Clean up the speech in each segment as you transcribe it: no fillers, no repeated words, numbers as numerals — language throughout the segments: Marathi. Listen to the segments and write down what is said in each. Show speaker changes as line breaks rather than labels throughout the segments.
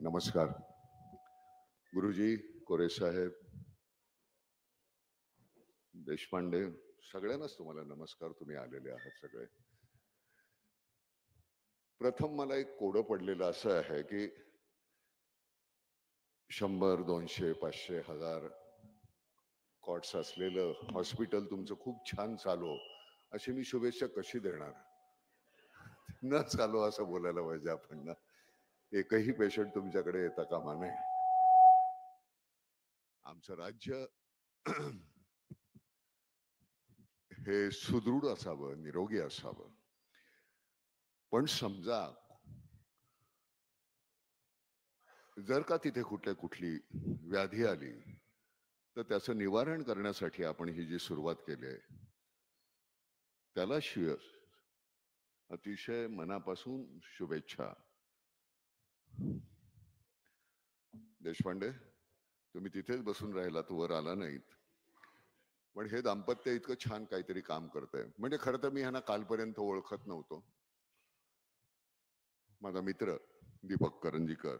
नमस्कार गुरुजी, कोरे साहेब, देशपांडे, सगळ्यांनाच तुम्हाला नमस्कार. तुम्ही आलेले आहात सगळे. प्रथम मला एक कोडं पडलेलं असं आहे की 100, 200, 500, 1000 कॉट्स असलेलं हॉस्पिटल तुमचं खूप छान चालू, अशी मी शुभेच्छा कशी देणार? न चालू असं बोलायला पाहिजे आपण ना. एकही पेशंट तुमच्याकडे येता कामा नये. आमचं राज्य हे सुदृढ असावं, निरोगी असावं. पण समजा जर का तिथे कुठली व्याधी आली तर त्याचं निवारण करण्यासाठी आपण ही जी सुरुवात केली आहे त्याला अतिशय मनापासून शुभेच्छा. देशपांडे, तुम्ही तिथेच बसून राहिलात, वर आला नाहीत. पण हे दाम्पत्य इतकं छान काहीतरी काम करतंय. म्हणजे खरं तर मी ह्यांना कालपर्यंत ओळखत नव्हतो. माझा मित्र दीपक करंजीकर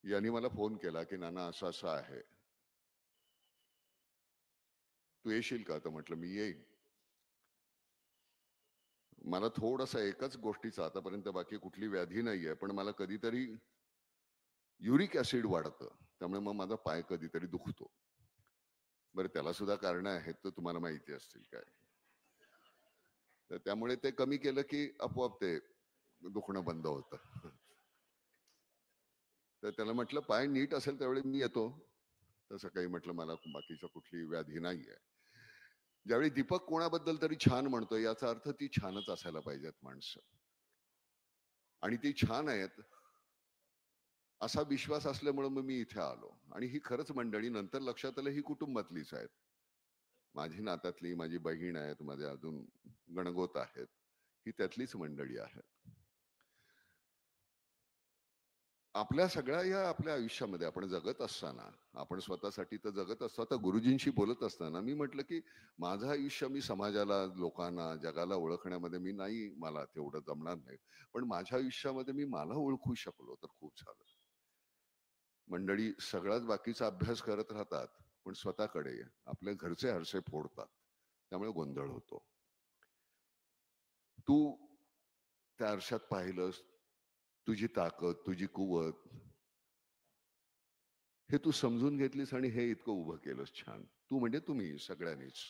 यांनी मला फोन केला की नाना असं असं आहे, तू येशील का? तर म्हटलं मी येईन. मला थोडंसं एकच गोष्टीचा, आतापर्यंत बाकी कुठली व्याधी नाहीये, पण मला कधीतरी युरिक ऍसिड वाढतं, त्यामुळे मग माझा पाय कधीतरी दुखतो. बरं, त्याला सुद्धा कारण आहेत तर तुम्हाला माहिती असतील काय. तर त्यामुळे ते कमी केलं की आपोआप ते दुखणं बंद होतं. तर त्याला म्हटलं पाय नीट असेल त्यावेळी मी येतो. तसं काही म्हटलं मला बाकीच्या कुठली व्याधी नाहीये. ज्यावेळी दीपक कोणाबद्दल तरी छान म्हणतोय याचा अर्थ ती छानच असायला पाहिजेत माणसं, आणि ती छान आहेत असा विश्वास असल्यामुळे मग मी इथे आलो. आणि ही खरंच मंडळी नंतर लक्षात आलं ही कुटुंबातलीच आहेत. माझी नात्यातली, माझी बहीण आहेत, माझे अजून गणगोत आहेत, ही त्यातलीच मंडळी आहेत. आपल्या सगळ्या या आपल्या आयुष्यामध्ये आपण जगत असताना, आपण स्वतःसाठी तर जगत असतो. आता गुरुजींशी बोलत असताना मी म्हटलं की माझं आयुष्य मी समाजाला, लोकांना, जगाला ओळखण्यामध्ये मी नाही, मला तेवढं जमणार नाही, पण माझ्या आयुष्यामध्ये मी मला ओळखू शकलो तर खूप झालं. मंडळी सगळाच बाकीचा अभ्यास करत राहतात, पण स्वतःकडे आपल्या घरचे आरसे फोडतात, त्यामुळे गोंधळ होतो. तू त्या आरशात पाहिलंस, तुझी ताकद, तुझी कुवत हे तू समजून घेतलीस आणि हे इतकं उभं केलंस छान. तू म्हणजे तुम्ही सगळ्यांनीच.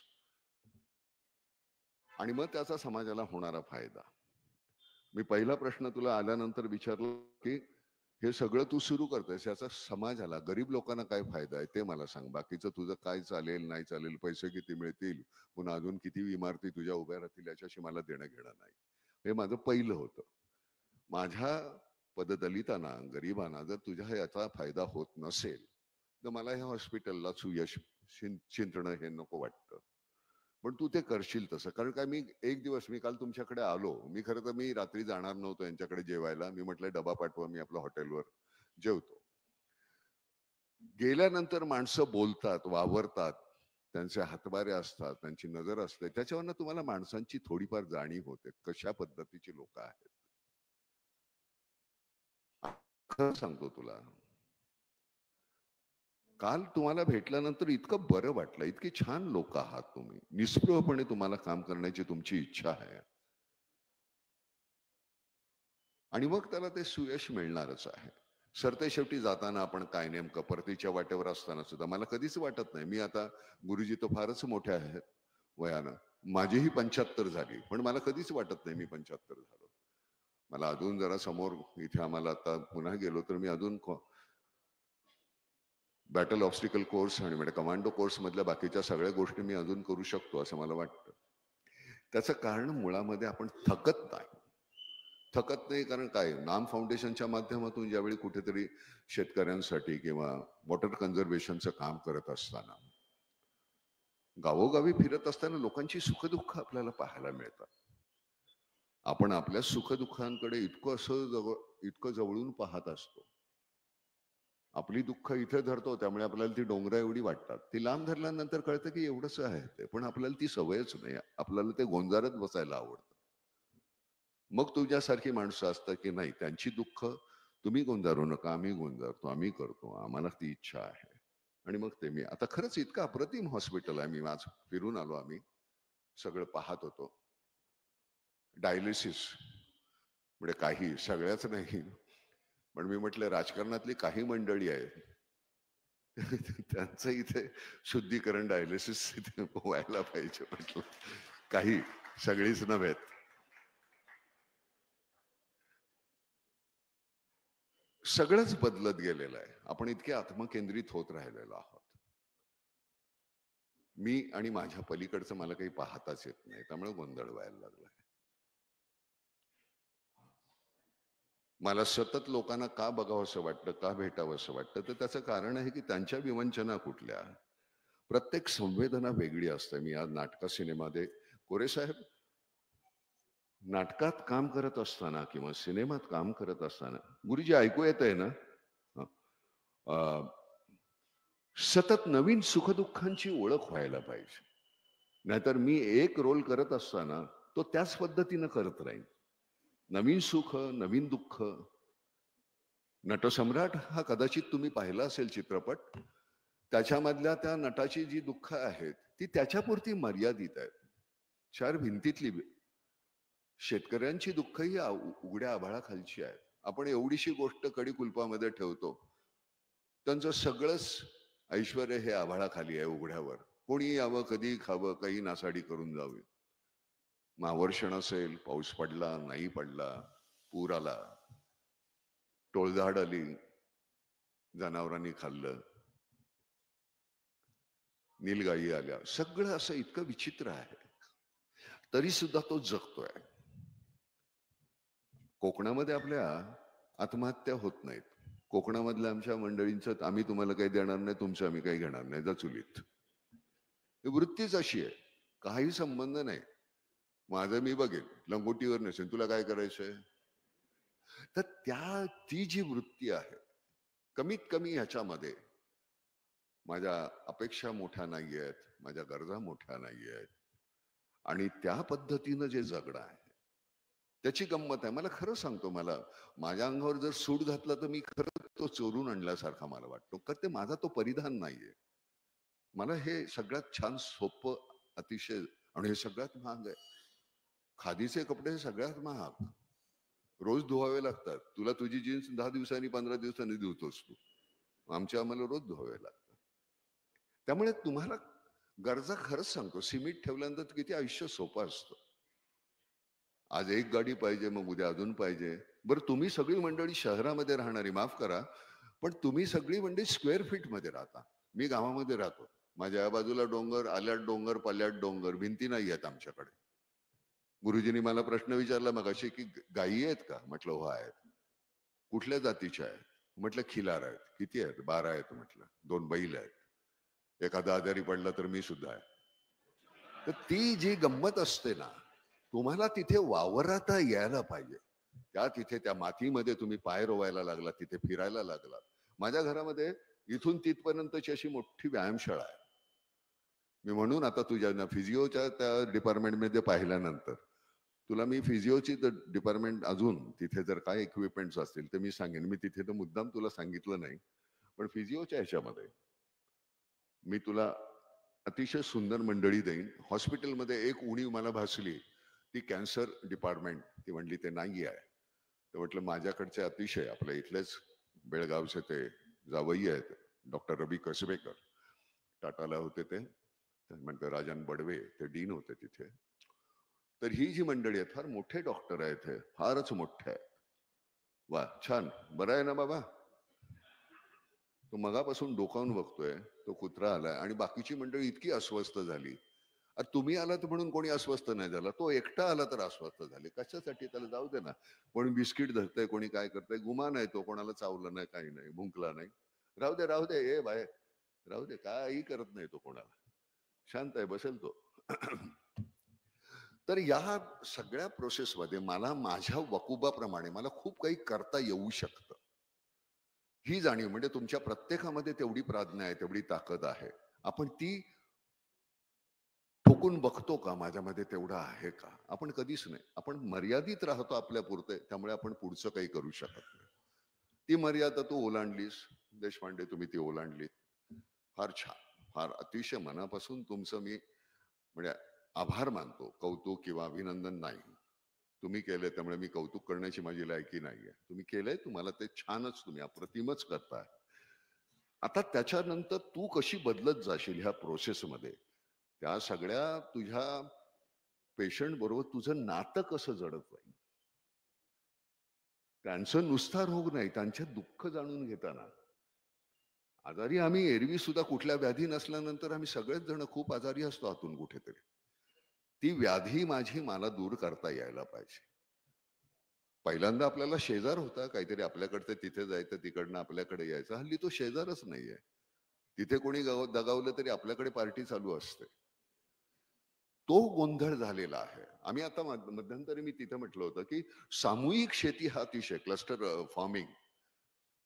आणि मग त्याचा समाजाला होणारा फायदा. मी पहिला प्रश्न तुला आल्यानंतर विचारलं की हे सगळं तू सुरू करतोयस, याचा समाजाला, गरीब लोकांना काय फायदा आहे ते मला सांग. बाकीचं तुझं काय चालेल नाही चालेल, पैसे किती मिळतील, पुन्हा अजून किती इमारती तुझ्या उभ्या राहतील, याच्याशी मला देणं घेणं नाही. हे माझं पहिलं होतं. माझ्या पददलितांना, गरिबांना जर तुझ्या याचा फायदा होत नसेल तर मला ह्या हॉस्पिटलला सुयश चिंतणं हे नको वाटतं. पण तू ते करशील तसं. कारण काय, मी एक दिवस, मी काल तुमच्याकडे आलो, मी खरं तर मी रात्री जाणार नव्हतो यांच्याकडे जेवायला. मी म्हटलं डबा पाठवा, मी आपल्या हॉटेलवर जेवतो. गेल्यानंतर माणसं बोलतात, वावरतात, त्यांचे हातवारे असतात, त्यांची नजर असते, त्याच्यावरनं तुम्हाला माणसांची थोडीफार जाणीव होते कशा पद्धतीची लोक आहेत. खरं सांगतो तुला, काल तुम्हाला भेटल्यानंतर इतकं बरं वाटलं, इतकी छान लोक आहात तुम्ही, निस्पृहपणे तुम्हाला काम करण्याची तुमची इच्छा आहे, आणि मग त्याला ते सुयश मिळणारच आहे. सरते शेवटी जाताना आपण काय, नेमकं परतीच्या वाटेवर असताना सुद्धा मला कधीच वाटत नाही, मी आता, गुरुजी तर फारच मोठे आहेत वयानं, माझीही 75 झाली, पण मला कधीच वाटत नाही मी 75 झालो. मला अजून जरा समोर, इथे आम्हाला आता पुन्हा गेलो तर मी अजून बॅटल ऑब्स्टिकल कोर्स आणि म्हणजे कमांडो कोर्स मधल्या बाकीच्या सगळ्या गोष्टी मी अजून करू शकतो असं मला वाटतं. त्याचं कारण मुळामध्ये आपण थकत नाही. कारण काय, नाम फाउंडेशनच्या माध्यमातून ज्यावेळी कुठेतरी शेतकऱ्यांसाठी किंवा वॉटर कन्झर्वेशनचं काम करत असताना, गावोगावी फिरत असताना लोकांची सुखदुःख आपल्याला पाहायला मिळतात. आपण आपल्या सुखदुःखांकडे इतकं जवळून पाहत असतो. आपली दुःख इथे धरतो, त्यामुळे आपल्याला ती डोंगरा एवढी वाटतात. ती लांब धरल्यानंतर कळतं की एवढंच आहे ते, पण आपल्याला ती सवयच नाही. आपल्याला ते गोंजारत बसायला आवडतं. मग तुझ्यासारखी माणसं असतात की नाही, त्यांची दुःख तुम्ही गोंजारू नका, आम्ही गोंजारतो, आम्ही करतो, आम्हाला ती इच्छा आहे. आणि मग ते मी आता खरंच इतकं अप्रतिम हॉस्पिटल आहे. मी आज फिरून आलो, आम्ही सगळं पाहत होतो. डायलिसिस म्हणजे काही सगळ्याच नाही, पण मी म्हटलं राजकारणातली काही मंडळी आहेत त्यांचं इथे शुद्धीकरण डायलिसिस इथे व्हायला पाहिजे म्हटलं. काही सगळीच नव्हेत. सगळंच बदलत गेलेलं आहे. आपण इतके आत्मकेंद्रित होत राहिलेलो आहोत. मी आणि माझ्या पलीकडचं मला काही पाहताच येत नाही, त्यामुळे गोंधळ व्हायला लागलाय. मला सतत लोकांना का बघावं असं वाटतं, का भेटावं असं वाटतं, तर त्याचं कारण आहे की त्यांच्या विवंचना कुठल्या. प्रत्येक संवेदना वेगळी असते. मी आज नाटका सिनेमामध्ये कोरे साहेब नाटकात काम करत असताना किंवा सिनेमात काम करत असताना, गुरुजी ऐकू येत आहे ना, अं, सतत नवीन सुखदुःखांची ओळख व्हायला पाहिजे. नाहीतर मी एक रोल करत असताना तो त्याच पद्धतीनं करत राहील. नवीन सुख, नवीन दुःख. नटसम्राट हा कदाचित तुम्ही पाहिला असेल चित्रपट. त्याच्यामधल्या त्या नटाची जी दुःख आहेत ती त्याच्यापुरती मर्यादित आहेत. चार भिंतीतली. शेतकऱ्यांची दुःख ही उघड्या आभाळाखालची आहेत. आपण एवढीशी गोष्ट कडी कुलपामध्ये ठेवतो, त्यांचं सगळंच ऐश्वर हे आभाळाखाली आहे, उघड्यावर. कोणी यावं, कधी खावं, काही नासाडी करून जावी. महावर्षण असेल, पाऊस पडला नाही पडला, पूर आला, टोळधाड आली, जनावरांनी खाल्लं, नीलगाई आल्या, सगळं असं इतकं विचित्र आहे, तरी सुद्धा तो जगतोय. कोकणामध्ये आपल्या आत्महत्या होत नाहीत. कोकणामधल्या आमच्या मंडळींचं आम्ही तुम्हाला काही देणार नाही, तुमचं आम्ही काही घेणार नाही, जा चुलीत. वृत्तीच अशी आहे, काही संबंध नाही. माझं मी बघेल, लंगोटीवर नसेल, तुला काय करायचंय. तर ती जी वृत्ती आहे, कमीत कमी ह्याच्यामध्ये माझ्या अपेक्षा मोठ्या नाही आहेत, माझ्या गरजा मोठ्या नाही आहेत, आणि त्या पद्धतीनं जे जगणं आहे त्याची गंमत आहे. मला खरं सांगतो, मला माझ्या अंगावर जर सूट घातला तर मी खरं तो चोरून आणल्यासारखा मला वाटतो, कारण ते माझा तो परिधान नाहीये. मला हे सगळ्यात छान सोपं, अतिशय, आणि हे सगळ्यात महाग आहे. खादीचे कपडे सगळ्यात महाग, रोज धुवावे लागतात. तुला तुझी जीन्स 10 दिवसांनी 15 दिवसांनी धुतोस तू, आम्हाला रोज धुवावे लागतात. त्यामुळे तुम्हाला गरजा खरंच सांगतो, सिमेंट ठेवल्यानंतर किती आयुष्य सोपं असतं. आज एक गाडी पाहिजे, मग उद्या अजून पाहिजे. बरं, तुम्ही सगळी मंडळी शहरामध्ये राहणारी, माफ करा, पण तुम्ही सगळी मंडळी स्क्वेअर फीट मध्ये राहता. मी गावामध्ये राहतो. माझ्या या बाजूला डोंगर, आल्यात डोंगर, पल्ल्यात डोंगर, भिंती नाही आहेत आमच्याकडे. गुरुजींनी मला प्रश्न विचारला मगाशी की गायी आहेत का, म्हटलं हो आहेत. कुठल्या जातीच्या आहेत, म्हटलं खिलार आहेत. किती आहेत, 12 आहेत. म्हटलं 2 बैल आहेत, एखादा आजारी पडला तर मी सुद्धा आहे. तर ती जी गंमत असते ना, तुम्हाला तिथे वावरता यायला पाहिजे. तिथे त्या मातीमध्ये तुम्ही पाय रोवायला लागला, तिथे फिरायला लागला. माझ्या घरामध्ये इथून तिथपर्यंतची अशी मोठी व्यायामशाळा आहे. मी म्हणून आता तुझ्या फिजिओच्या त्या डिपार्टमेंटमध्ये पाहिल्यानंतर तुला मी फिजिओची डिपार्टमेंट अजून तिथे जर काय इक्विपमेंट्स असतील तर मी सांगेन. मी तिथे तर मुद्दाम तुला सांगितलं नाही, पण फिजिओच्या ह्याच्यामध्ये मी तुला अतिशय सुंदर मंडळी देईन. हॉस्पिटलमध्ये एक उणीव मला भासली, ती कॅन्सर डिपार्टमेंट. ती म्हणली ते नाही आहे. तर म्हटलं माझ्याकडचे अतिशय आपल्या इथलेच बेळगावचे ते जावई आहेत, डॉक्टर रवी कसबेकर, टाटाला होते ते. म्हणते राजन बडवे ते डीन होते तिथे. तर ही जी मंडळी आहेत फार मोठे डॉक्टर आहेत, हे फारच मोठे आहेत. वा, छान, बरं आहे ना बाबा. तो मगापासून डोकावून बघतोय, तो कुत्रा आलाय आणि बाकीची मंडळी इतकी अस्वस्थ झाली. तुम्ही आलात म्हणून कोणी अस्वस्थ नाही झाला, तो एकटा आला तर अस्वस्थ झाले. कशासाठी, त्याला जाऊ दे ना. कोणी बिस्किट धरतंय, कोणी काय करतंय, गुमान आहे तो, कोणाला चावलं नाही, काही नाही, भुंकला नाही. राहू दे राहू दे, ए बाहेर राहू दे, काही करत नाही तो कोणाला, शांत आहे, बसेल तो. तर या सगळ्या प्रोसेसमध्ये मला माझ्या वकुबाप्रमाणे मला खूप काही करता येऊ शकतं, ही जाणीव. म्हणजे तुमच्या प्रत्येकामध्ये तेवढी प्राज्ञा आहे, तेवढी ताकद आहे. आपण ती ठोकून बघतो का, माझ्यामध्ये तेवढं आहे का? आपण कधीच नाही. आपण मर्यादित राहतो आपल्या पुरते, त्यामुळे आपण पुढचं काही करू शकत नाही. ती मर्यादा तू ओलांडलीस देशपांडे, तुम्ही ती ओलांडलीत. फार छान, फार अतिशय मनापासून तुमचं मी म्हणजे आभार मानतो. कौतुक किंवा अभिनंदन नाही, तुम्ही केलंय त्यामुळे मी कौतुक करण्याची माझी लायकी नाहीये. तुम्ही केलंय, तुम्हाला ते छानच, तुम्ही अप्रतिमच करताय. आता त्याच्यानंतर तू कशी बदलत जाशील ह्या प्रोसेसमध्ये, त्या सगळ्या तुझ्या पेशंट बरोबर तुझं नातं कसं जडत राहील, त्यांचं नुसता रोग नाही, त्यांचे दुःख जाणून घेताना. आजारी आम्ही एरवी सुद्धा कुठल्या व्याधी नसल्यानंतर आम्ही सगळेच जण खूप आजारी असतो आतून कुठेतरी. ती व्याधी माझी मला दूर करता यायला पाहिजे. पहिल्यांदा आपल्याला शेजार होता काहीतरी, आपल्याकडचं तिथे जायचं, तिकडनं आपल्याकडे यायचं. हल्ली तो शेजारच नाहीये. तिथे कोणी दगावलं तरी आपल्याकडे पार्टी चालू असते. तो गोंधळ झालेला आहे. आम्ही आता मध्यंतरी मी तिथे म्हटलं होतं की सामूहिक शेती हा अतिशय क्लस्टर फार्मिंग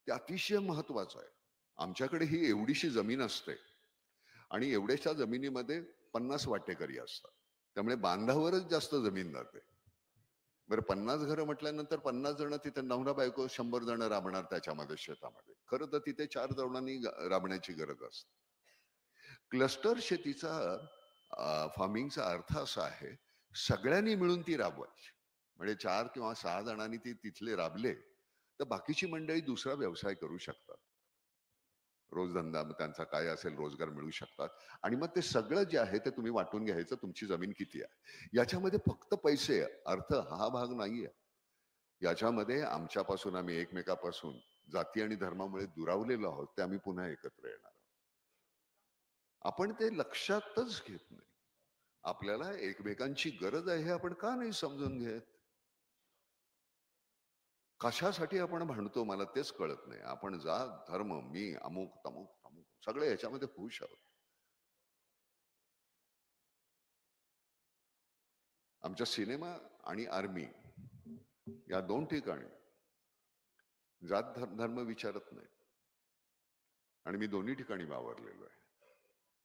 ते अतिशय महत्वाचं आहे. आमच्याकडे ही एवढीशी जमीन असते आणि एवढ्याशा जमिनीमध्ये 50 वाटेकरी असतात, त्यामुळे बांधावरच जास्त जमीन जाते. बरं, 50 घरं म्हटल्यानंतर 50 जण तिथे, नवरा बायको 100 जण राबणार त्याच्यामध्ये शेतामध्ये. खरं तर तिथे 4 जणांनी राबण्याची गरज असते. क्लस्टर शेतीचा फार्मिंगचा अर्थ असा आहे, सगळ्यांनी मिळून ती राबवायची. म्हणजे 4 किंवा 6 जणांनी ती तिथले राबले तर बाकीची मंडळी दुसरा व्यवसाय करू शकतात. रोजधंदा त्यांचा काय असेल, रोजगार मिळू शकतात. आणि मग ते सगळं जे आहे ते तुम्ही वाटून घ्यायचं, तुमची जमीन किती आहे. याच्यामध्ये फक्त पैसे, अर्थ हा भाग नाहीये. याच्यामध्ये आमच्यापासून, आम्ही एकमेकापासून जाती आणि धर्मामुळे दुरावलेलो आहोत, ते आम्ही पुन्हा एकत्र येणार आहोत. आपण ते लक्षातच घेत नाही. आपल्याला एकमेकांची गरज आहे हे आपण का नाही समजून घेत? कशासाठी आपण भांडतो मला तेच कळत नाही. आपण जात, धर्म, मी अमुक तमुक तमुक सगळे ह्याच्यामध्ये खुश आहोत. आमच्या सिनेमा आणि आर्मी या 2 ठिकाणी जात धर्म विचारत नाही. आणि मी दोन्ही ठिकाणी वावरलेलो आहे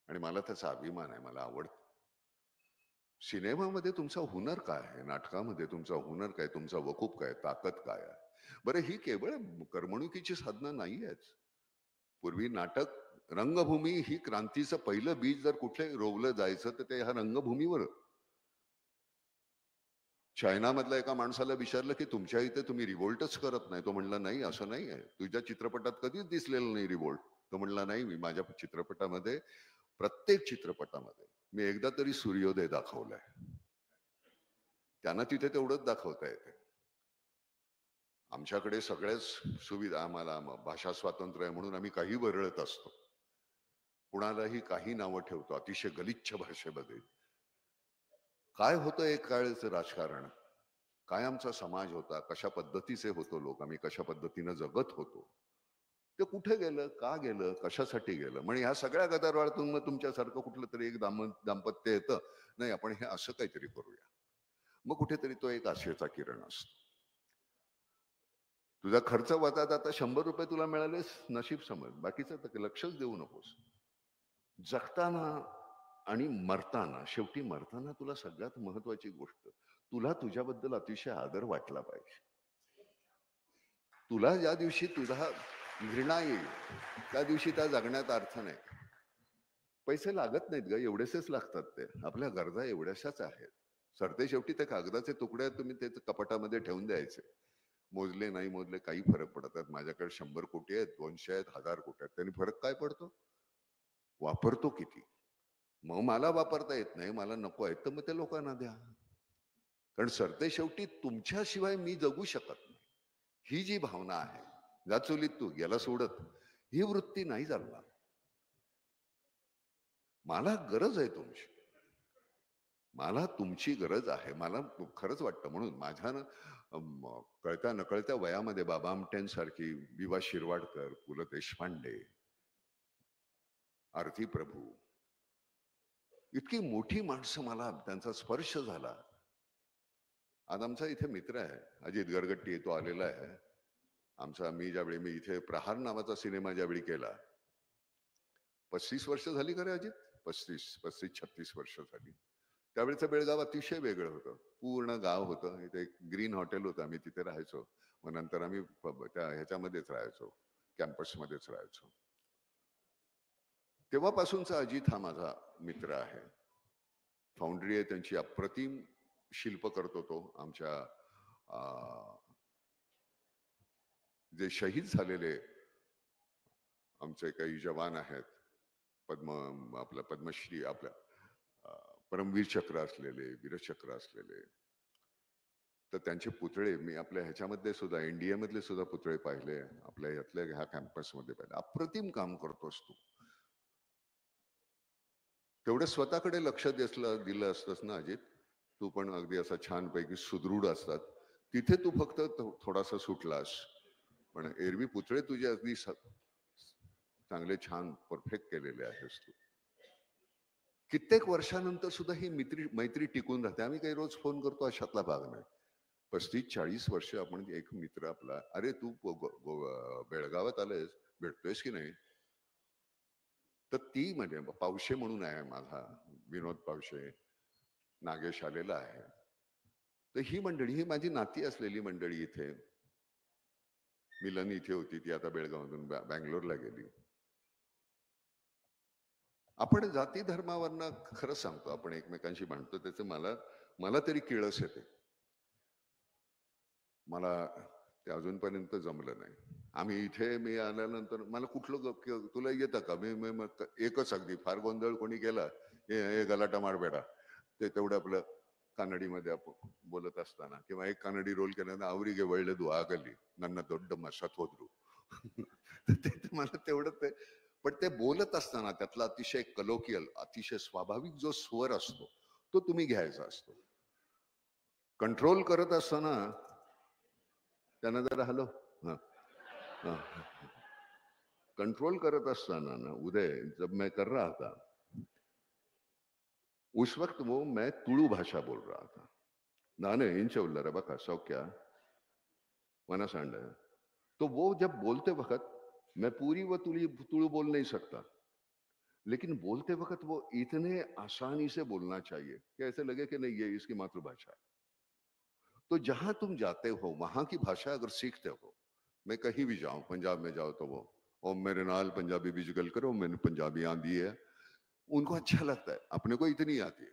आणि मला त्याचा अभिमान आहे, मला आवडतं. सिनेमामध्ये तुमचा हुनर काय आहे, नाटकामध्ये तुमचा हुनर काय, तुमचा वकूफ काय, ताकद काय आहे. बरं, ही केवळ करमणुकीची साधनं नाही आहेत. पूर्वी नाटक, रंगभूमी ही क्रांतीचं पहिलं बीज जर कुठे रोवलं जायचं तर ते ह्या रंगभूमीवर. चायनामधल्या एका माणसाला विचारलं की तुमच्या इथे तुम्ही रिव्होल्टच करत नाही, तो म्हणला नाही, असं नाही आहे, तुझ्या चित्रपटात कधीच दिसलेलं नाही रिव्होल्ट. तो म्हणला नाही, मी माझ्या चित्रपटामध्ये, प्रत्येक चित्रपटामध्ये मी एकदा तरी सूर्योदय दाखवलाय. त्यांना तिथे तेवढंच दाखवता येते. आमच्याकडे सगळ्याच सुविधा, आम्हाला भाषा स्वातंत्र्य आहे म्हणून आम्ही काही वरळत असतो, कुणालाही काही नावं ठेवतो अतिशय गलिच्छ भाषेमध्ये. काय होतं एक काळचं राजकारण, काय आमचा समाज होता, कशा पद्धतीचे होतो लोक, आम्ही कशा पद्धतीनं जगत होतो, ते कुठे गेलं, का गेलं, कशासाठी गेलं. म्हणजे ह्या सगळ्या गदारोळातून मग तुमच्यासारखं कुठलं तरी एक दाम्पत्य येतं, नाही आपण हे असं काहीतरी करूया. मग कुठेतरी तो एक आशेचा किरण असतो. तुझा खर्च वजा आता 100 रुपये तुला मिळालेस, नशीब समज, बाकीचं तर लक्षच देऊ नकोस. जगताना आणि मरताना, शेवटी मरताना तुला सगळ्यात महत्वाची गोष्ट, तुला तुझ्याबद्दल अतिशय आदर वाटला पाहिजे. तुला ज्या दिवशी तुझा घृणा येईल त्या दिवशी त्या जगण्यात अर्थ नाही. पैसे लागत नाहीत ग, एवढेसेच लागतात. ते आपल्या गरजा एवढ्याशाच आहेत. सरते शेवटी ते कागदाचे तुकडे तुम्ही ते कपाटामध्ये ठेवून द्यायचे. मोजले नाही मोजले काही फरक पडतात. माझ्याकडे 100 कोटी आहेत, 200 आहेत, 1000 कोटी आहेत, त्यांनी फरक काय पडतो? वापरतो किती. मग मला वापरता येत नाही, मला नको आहे, तर मग ते लोकांना द्या. कारण सरते शेवटी तुमच्याशिवाय मी जगू शकत नाही, ही जी भावना आहे, जा चुलीत तू याला सोडत, ही वृत्ती नाही चालणार. मला गरज आहे तुमची, मला तुमची गरज आहे. मला खरंच वाटतं, म्हणून माझ्या कळत्या नकळत्या वयामध्ये बाबा आमटेंसारखी, विवा शिरवाडकर, पु ल देशपांडे, आरती प्रभू, इतकी मोठी माणसं, मला त्यांचा स्पर्श झाला. आज आमचा इथे मित्र आहे अजित गरगट्टी, तो आलेला आहे. आमचा, मी इथे प्रहार नावाचा सिनेमा ज्यावेळी केला, 35 वर्ष झाली का रे अजित? 35-36 वर्ष झाली. त्यावेळेचं बेळगाव अतिशय वेगळं होतं. पूर्ण गाव होतं. इथे एक ग्रीन हॉटेल होतं, आम्ही तिथे राहायचो. मग नंतर आम्ही त्या ह्याच्यामध्येच राहायचो, कॅम्पसमध्येच राहायचो. तेव्हापासूनचा अजित हा माझा मित्र आहे. फाउंड्री आहे त्यांची अप्रतिम शिल्प करतो तो. आमच्या जे शहीद झालेले आमचे काही जवान आहेत, आपल्या पद्मश्री, आपल्या परमवीर चक्र असलेले, वीरचक्र असलेले, तर त्यांचे पुतळे मी आपल्या ह्याच्यामध्ये सुद्धा, NDA मधले सुद्धा पुतळे पाहिले, आपल्या यातल्या ह्या कॅम्पसमध्ये पाहिले. अप्रतिम काम करतोस तू. तेवढं स्वतःकडे लक्ष दिलं असतंस ना अजित, तू पण अगदी असा छानपैकी सुदृढ असतात. तिथे तू फक्त थोडासा सुटलास, पण एरवी पुतळे तुझे अगदी चांगले छान परफेक्ट केलेले आहेस तू. कित्येक वर्षानंतर सुद्धा ही मैत्री टिकून राहते. आम्ही काही रोज फोन करतो अशातला भाग नाही. 35-40 वर्ष आपण एक मित्र आपला, अरे तू बेळगावात आलेस, भेटतोयस की नाही? तर ती म्हणजे पावशे म्हणून आहे माझा, विनोद पावशे, नागेश आलेला आहे. तर ही मंडळी, ही माझी नाती असलेली मंडळी इथे. मिलन इथे होती, ती आता बेळगावमधून बँगलोरला गेली. आपण जाती धर्मावरनं खरं सांगतो, आपण एकमेकांशी भांडतो, त्याचं मला तरी किळस येते. मला ते अजूनपर्यंत जमलं नाही. आम्ही इथे, मी आल्यानंतर मला कुठलं तुला येतं का, मी एकच अगदी फार गोंधळ कोणी केला, हे गलाटा मारबेडा, ते तेवढं आपलं कानडीमध्ये आपण बोलत असताना, किंवा एक कानडी रोल केल्यानं आवरीगे ಒಳ್ಳೆದು ಆಗಲಿ ನನ್ನ ದೊಡ್ಡ ಮಸತ್ ಹೋದ್ರು. ते मला तेवढं ते, पण ते बोलत असताना त्यातला अतिशय कलोकियल, अतिशय स्वाभाविक जो स्वर असतो तो तुम्ही घ्यायचा असतो. कंट्रोल करत असताना त्यांना जरा हॅलो, कंट्रोल करत असताना ना उदय, जब मैं कर रहा था उस वक्त वो मैं तुलु भाषा बोल रहा था. नाने इंचवल्लर बका सौख्या मना सांड. तो वो जब बोलते वक्त मैं पूरी वो तुलु बोल नहीं सकता, लेकिन बोलते वक्त वो इतने आसानी से बोलना चाहिए कि ऐसे लगे कि नहीं ये इसकी मातृभाषा है. तो जहां तुम जाते हो वहां की भाषा अगर सीखते हो, मैं कहीं भी जाऊं, पंजाब में जाओ तो वो और मेरे नाल पंजाबी भी जुगल करो, मैंने पंजाबी आंधी है, उनको अच्छा लगता है. अपने को इतनी आती है,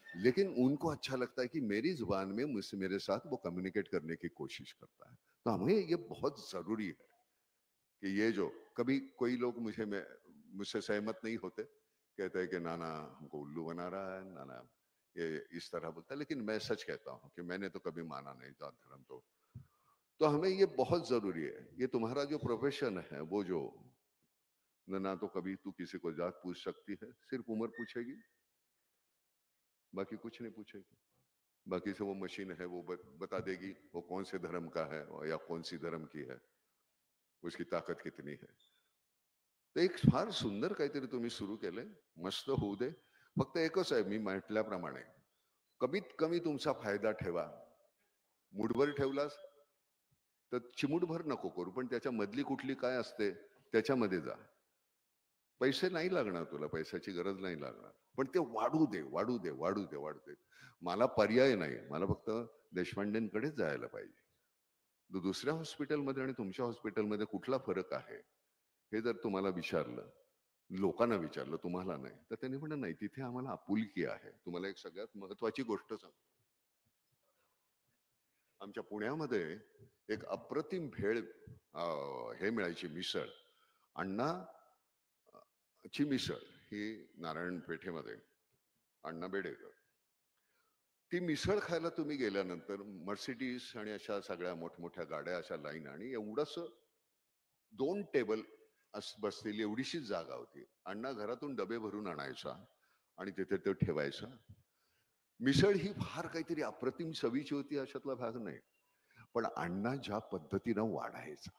लेकिन उनको अच्छा लगता है कि मेरी जुबान में मुझसे, मेरे साथ वो कम्युनिकेट करने की कोशिश करता है. तो हमें ये बहुत जरूरी है कि ये जो, कभी कोई लोग मुझसे सहमत नहीं होते, कहते हैं कि नाना हमको उल्लू बना रहा है, नाना ये इस तरह बोलता है, लेकिन मैं सच कहता हूं कि मैंने तो कभी माना नहीं जात धर्म. तो हमें ये बहुत जरूरी है. ये तुम्हारा जो प्रोफेशन है, वो जो ना तो कभी तू किसी को जात पूछ सकती है, सिर्फ उम्र पूछेगी, बाकी कुछ नहीं पूछेगी. बाकी से वो मशीन है, वो बता देगी वो कौन से धर्म का है या कौन सी धर्म की है, उसकी ताकद कितनी है. तर एक फार सुंदर काहीतरी तुम्ही सुरू केलंय, मस्त होऊ दे. फक्त एकच आहे, मी म्हटल्याप्रमाणे कमीत कमी तुमचा फायदा ठेवा. मुठभर ठेवलास तर चिमुटभर नको करू, पण त्याच्या मधली कुठली काय असते त्याच्यामध्ये जा. पैसे नाही लागणार तुला, पैशाची गरज नाही लागणार, पण ते वाढू दे, वाढू दे, वाढू दे, वाढू दे. मला पर्याय नाही, मला फक्त देशपांडेंकडेच जायला पाहिजे. दुसऱ्या हॉस्पिटलमध्ये आणि तुमच्या हॉस्पिटलमध्ये कुठला फरक आहे हे जर तुम्हाला विचारलं, लोकांना विचारलं, तुम्हाला नाही, तर त्यांनी म्हणलं नाही, तिथे आम्हाला आपुलकी आहे. तुम्हाला एक सगळ्यात महत्वाची गोष्ट सांग, आमच्या पुण्यामध्ये एक अप्रतिम भेळ हे मिळायची मिसळ, अण्णा ची मिसळ, ही नारायण पेठेमध्ये अण्णा बेडेकर. ती मिसळ खायला तुम्ही गेल्यानंतर मर्सिडीज आणि अशा सगळ्या मोठमोठ्या गाड्या, अशा लाईन, आणि एवढंच 2 टेबल बसलेली एवढीशीच जागा होती. अण्णा घरातून डबे भरून आणायचा आणि तिथे तो ठेवायचा. मिसळ ही फार काहीतरी अप्रतिम चवीची होती अशातला भाग नाही, पण अण्णा ज्या पद्धतीनं वाढायचा,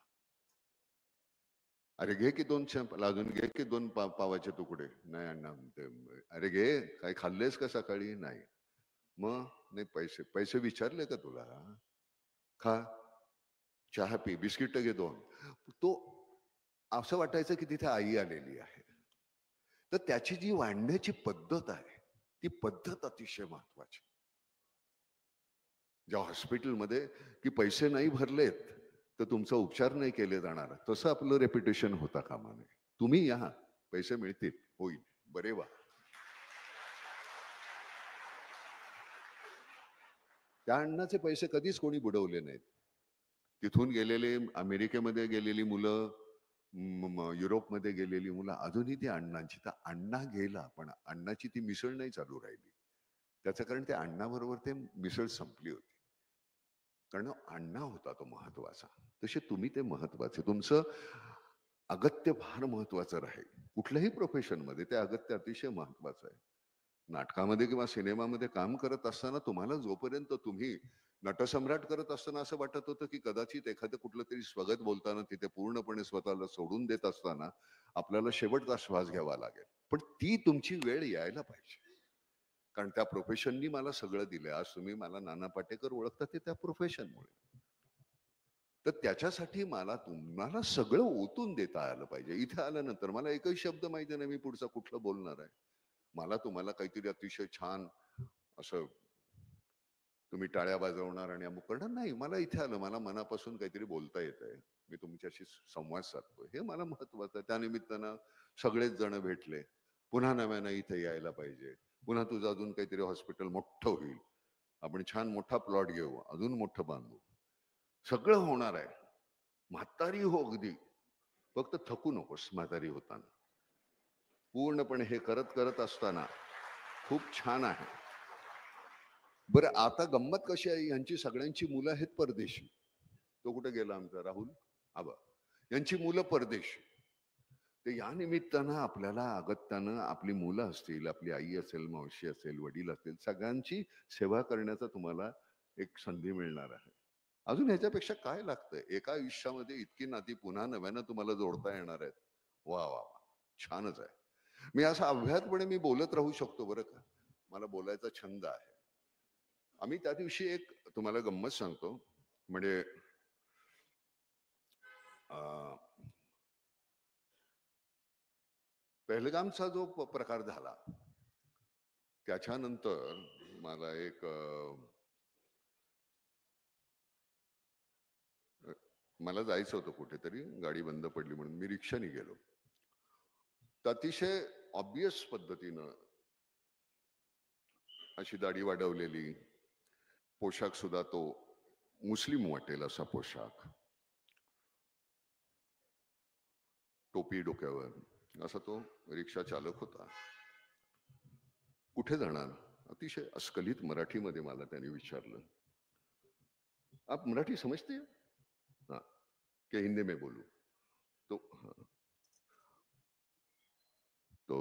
अरे घे की 2 अजून घे की 2 पावाचे तुकडे, नाही अण्णा, अरे घे, काय खाल्लेस का सकाळी, नाही, मग नाही, पैसे विचारले का तुला, खा, चहा पी, बिस्किट घे 2. तो असं वाटायचं की तिथे आई आलेली आहे. तर त्याची जी वाढण्याची पद्धत आहे, ती पद्धत अतिशय महत्वाची. ज्या हॉस्पिटलमध्ये की पैसे नाही भरलेत तर तुमचा उपचार नाही केले जाणार, तसं आपलं रेप्युटेशन होता कामा नये. तुम्ही या, पैसे मिळतील, होईल, बरे वा. त्या अण्णाचे पैसे कधीच कोणी बुडवले नाहीत. तिथून गेलेले, अमेरिकेमध्ये गेलेली मुलं, युरोपमध्ये गेलेली मुलं अजूनही ती अण्णांची. तर अण्णा गेला पण अण्णाची ती मिसळ नाही चालू राहिली. त्याचं कारण ते अण्णाबरोबर ते मिसळ संपली होती. कारण अण्णा होता तो महत्वाचा. तसे तुम्ही ते महत्वाचे. तुमचं अगत्य फार महत्वाचं राहील. कुठल्याही प्रोफेशनमध्ये ते अगत्य अतिशय महत्वाचं आहे. नाटकामध्ये किंवा सिनेमामध्ये काम करत असताना तुम्हाला जोपर्यंत तुम्ही नटसम्राट करत असताना असं वाटत होतं की कदाचित एखादं कुठलं तरी स्वगत बोलताना तिथे पूर्णपणे स्वतःला सोडून देत असताना आपल्याला शेवटचा श्वास घ्यावा लागेल. पण ती तुमची वेळ यायला पाहिजे. कारण त्या प्रोफेशननी मला सगळं दिलं. आज तुम्ही मला नाना पाटेकर ओळखता ते त्या प्रोफेशनमुळे. तर त्याच्यासाठी मला तुम्हाला सगळं ओतून देता आलं पाहिजे. इथे आल्यानंतर मला एकही शब्द माहिती नाही मी पुढचा कुठला बोलणार आहे. मला तुम्हाला काहीतरी अतिशय छान असं तुम्ही टाळ्या वाजवणार आणि अमुक करणार नाही. मला इथे आलं, मला मनापासून काहीतरी बोलता येत आहे, मी तुमच्याशी संवाद साधतोय, हे मला महत्वाचं आहे. त्यानिमित्तानं सगळेच जण भेटले. पुन्हा नव्यानं इथे यायला पाहिजे. पुन्हा तुझं अजून काहीतरी हॉस्पिटल मोठं होईल, आपण छान मोठा प्लॉट घेऊ, अजून मोठं बांधू, सगळं होणार आहे. म्हातारी हो अगदी, फक्त थकू नकोस म्हातारी होताना. पूर्णपणे हे करत करत असताना खूप छान आहे. बरं आता गंमत कशी आहे, यांची सगळ्यांची मुलं आहेत परदेशी. तो कुठे गेला आमचा राहुल आबा, यांची मुलं परदेशी. ते या निमित्तानं आपल्याला अगत्यानं आपली मुलं असतील, आपली आई असेल, मावशी असेल, वडील असतील, सगळ्यांची सेवा करण्याचा तुम्हाला एक संधी मिळणार आहे. अजून ह्याच्यापेक्षा काय लागतंय? एका आयुष्यामध्ये इतकी नाती पुन्हा नव्यानं तुम्हाला जोडता येणार आहेत. वा वा वा, छानच आहे. मी असं अव्याहतपणे मी बोलत राहू शकतो बरं का, मला बोलायचा छंद आहे. आम्ही त्या दिवशी एक तुम्हाला गंमत सांगतो. म्हणजे पहलगामचा जो प्रकार झाला त्याच्यानंतर मला एक मला जायचं होतं कुठेतरी, गाडी बंद पडली म्हणून मी रिक्षाने गेलो. तर अतिशय ऑब्वियस पद्धतीनं अशी दाढी वाढवलेली, पोशाख सुद्धा तो मुस्लिम वाटेल असा पोशाख, टोपी डोक्यावर, असा तो रिक्षा चालक होता. कुठे जाणार? अतिशय अस्खलित मराठीमध्ये मला त्याने विचारलं. आप मराठी समजते? हाँ, क्या हिंदी में बोलू? तो हाँ. तो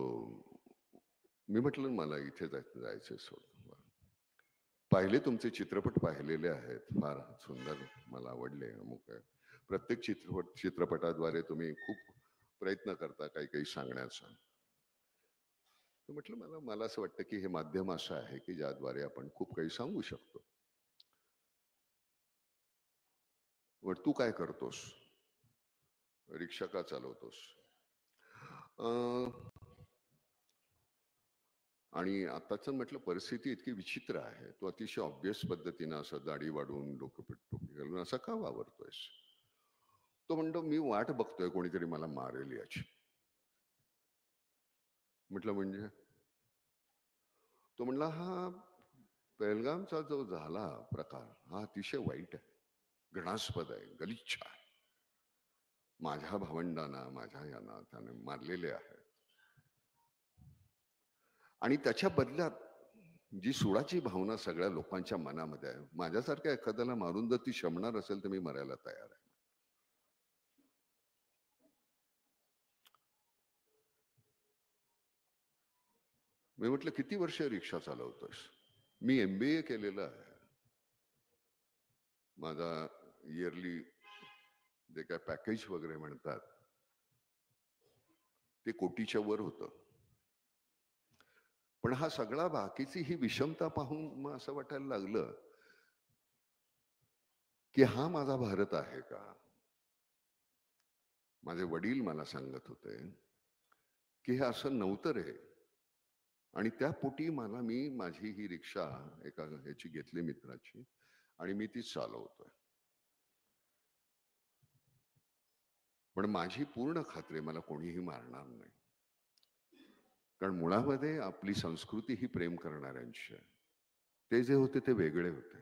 मी म्हटलं मला इथे जायचंय सोड. पाहिले तुमचे चित्रपट पाहिलेले आहेत, फार सुंदर मला आवडले, अमुक आहे. प्रत्येक चित्रपटाद्वारे तुम्ही खूप प्रयत्न करता काही काही सांगण्याचा. तर म्हटलं मला मला असं वाटतं की हे माध्यम असं आहे की ज्याद्वारे आपण खूप काही सांगू शकतो. तू काय करतोस? रिक्षा का चालवतोस? आणि आताच म्हटलं परिस्थिती इतकी विचित्र आहे, तो अतिशय ऑब्वियस पद्धतीनं असं दाढी वाढवून डोकं टोपी घालून असं का वावरतोयस? तो म्हणतो मी वाट बघतोय कोणीतरी मला मारेल याची. म्हटलं म्हणजे? तो म्हणला हा पहलगामचा जो झाला प्रकार हा अतिशय वाईट आहे, घृणास्पद आहे, गलिच्छ आहे. माझ्या भावंडांना, माझ्या यांना त्याने मारलेले आहे आणि त्याच्या बदल्यात जी सुडाची भावना सगळ्या लोकांच्या मनामध्ये आहे, माझ्यासारख्या एखाद्याला मारून जर ती शमणार असेल तर मी मरायला तयार आहे. मी म्हटलं किती वर्ष रिक्षा चालवतोस? मी MBA केलेलं आहे. माझा इयरली जे काय पॅकेज वगैरे म्हणतात ते कोटीच्या वर होतं. पण हा सगळा बाकीची ही विषमता पाहून मग असं वाटायला लागलं की हा माझा भारत आहे का? माझे वडील मला सांगत होते की हे असं नव्हतं रे. आणि त्या पोटी मला मी माझी ही रिक्षा एका ह्याची घेतली मित्राची आणि मी तीच चालवतोय. पण माझी पूर्ण खात्री मला कोणीही मारणार नाही, कारण मुळामध्ये आपली संस्कृती ही प्रेम करणाऱ्यांची आहे. ते जे होते ते वेगळे होते.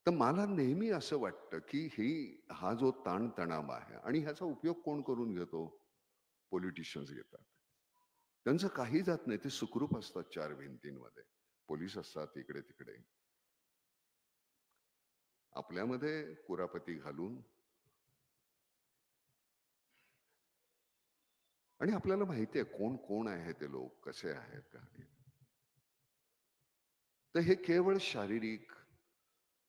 तर मला नेहमी असं वाटतं की हा जो ताणतणाव आहे आणि ह्याचा उपयोग कोण करून घेतो? पॉलिटिशियन्स घेतात. त्यांचं काही जात नाही, ते सुखरूप असतात चार भिंतींमध्ये. पोलीस असतात इकडे तिकडे. आपल्यामध्ये कुरापती घालून, आणि आपल्याला माहिती आहे कोण कोण आहे ते लोक, कसे आहेत काय. तर हे केवळ शारीरिक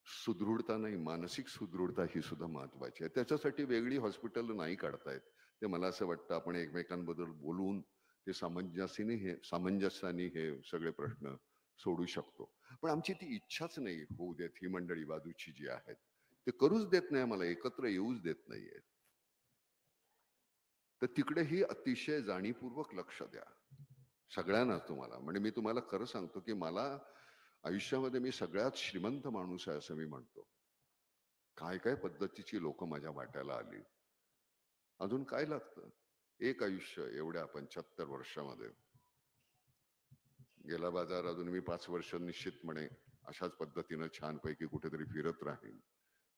सुदृढता नाही, मानसिक सुदृढता ही सुद्धा महत्वाची आहे. त्याच्यासाठी वेगळी हॉस्पिटल नाही काढतायत. ते मला असं वाटतं आपण एकमेकांबद्दल बोलून ते सामंजस्याने हे सगळे प्रश्न सोडू शकतो. पण आमची ती इच्छाच नाही होऊ देत. ही मंडळी बाजूची जी आहेत ते करूच देत नाही, आम्हाला एकत्र येऊच देत नाहीये. तर तिकडेही अतिशय जाणीवपूर्वक लक्ष द्या सगळ्यांनाच. तुम्हाला म्हणजे मी तुम्हाला खरं सांगतो की मला आयुष्यामध्ये मी सगळ्यात श्रीमंत माणूस आहे असं मी म्हणतो. काय काय पद्धतीची लोक माझ्या वाट्याला आली. अजून काय लागतं? एक आयुष्य एवढ्या 75 वर्षामध्ये. गेला बाजार अजून मी 5 वर्ष निश्चितपणे अशाच पद्धतीनं छानपैकी कुठेतरी फिरत राहील.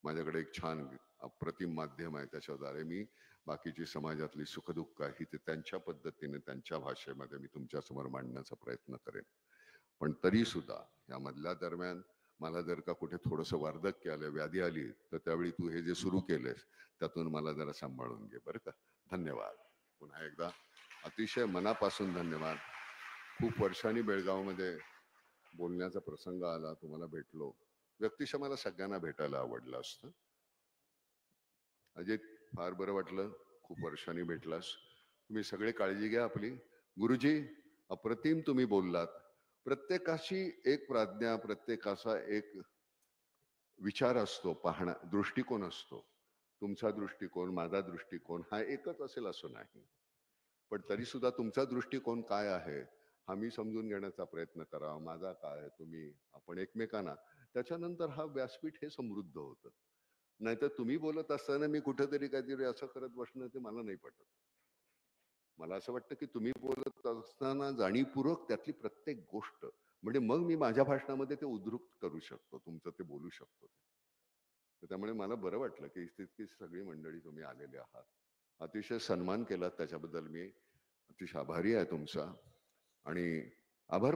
माझ्याकडे एक छान अप्रतिम माध्यम आहे, त्याच्याद्वारे मी बाकीची समाजातली सुखदुःख आहे ते त्यांच्या पद्धतीने त्यांच्या भाषेमध्ये मी तुमच्या समोर मांडण्याचा प्रयत्न करेन. पण तरी सुद्धा या मधल्या दरम्यान मला जर का कुठे थोडंसं वार्धक्य आलं, व्याधी आली, तर त्यावेळी तू हे जे सुरू केलेस त्यातून मला जरा सांभाळून घे बरं का. धन्यवाद पुन्हा एकदा, अतिशय मनापासून धन्यवाद. खूप वर्षांनी बेळगावमध्ये बोलण्याचा प्रसंग आला, तुम्हाला भेटलो. व्यक्तिशः मला सगळ्यांना भेटायला आवडलं असतं. अजित, फार बरं वाटलं, खूप वर्षांनी भेटलास. तुम्ही सगळे काळजी घ्या आपली. गुरुजी, अप्रतिम तुम्ही बोललात. प्रत्येकाची एक प्राज्ञा, प्रत्येकाचा एक विचार असतो, पाहणा दृष्टिकोन असतो. तुमचा दृष्टिकोन, माझा दृष्टिकोन हा एकच असेल असं नाही. पण तरी सुद्धा तुमचा दृष्टिकोन काय आहे हा मी समजून घेण्याचा प्रयत्न करावा. माझा काय आहे, तुम्ही, आपण एकमेकांना. त्याच्यानंतर हा व्यासपीठ हे समृद्ध होतं. नाहीतर तुम्ही बोलत असताना मी कुठेतरी काहीतरी असं करत बसणं ते मला नाही पटत. मला असं वाटतं की तुम्ही बोलत असताना जाणीवपूर्वक त्यातली प्रत्येक गोष्ट, म्हणजे मग मी माझ्या भाषणामध्ये ते उद्धृत करू शकतो, तुमचं ते बोलू शकतो. तर त्यामुळे मला बरं वाटलं की इतकी सगळी मंडळी तुम्ही आलेले आहात. अतिशय सन्मान केला, त्याच्याबद्दल मी अतिशय आभारी आहे तुमचा. आणि आभार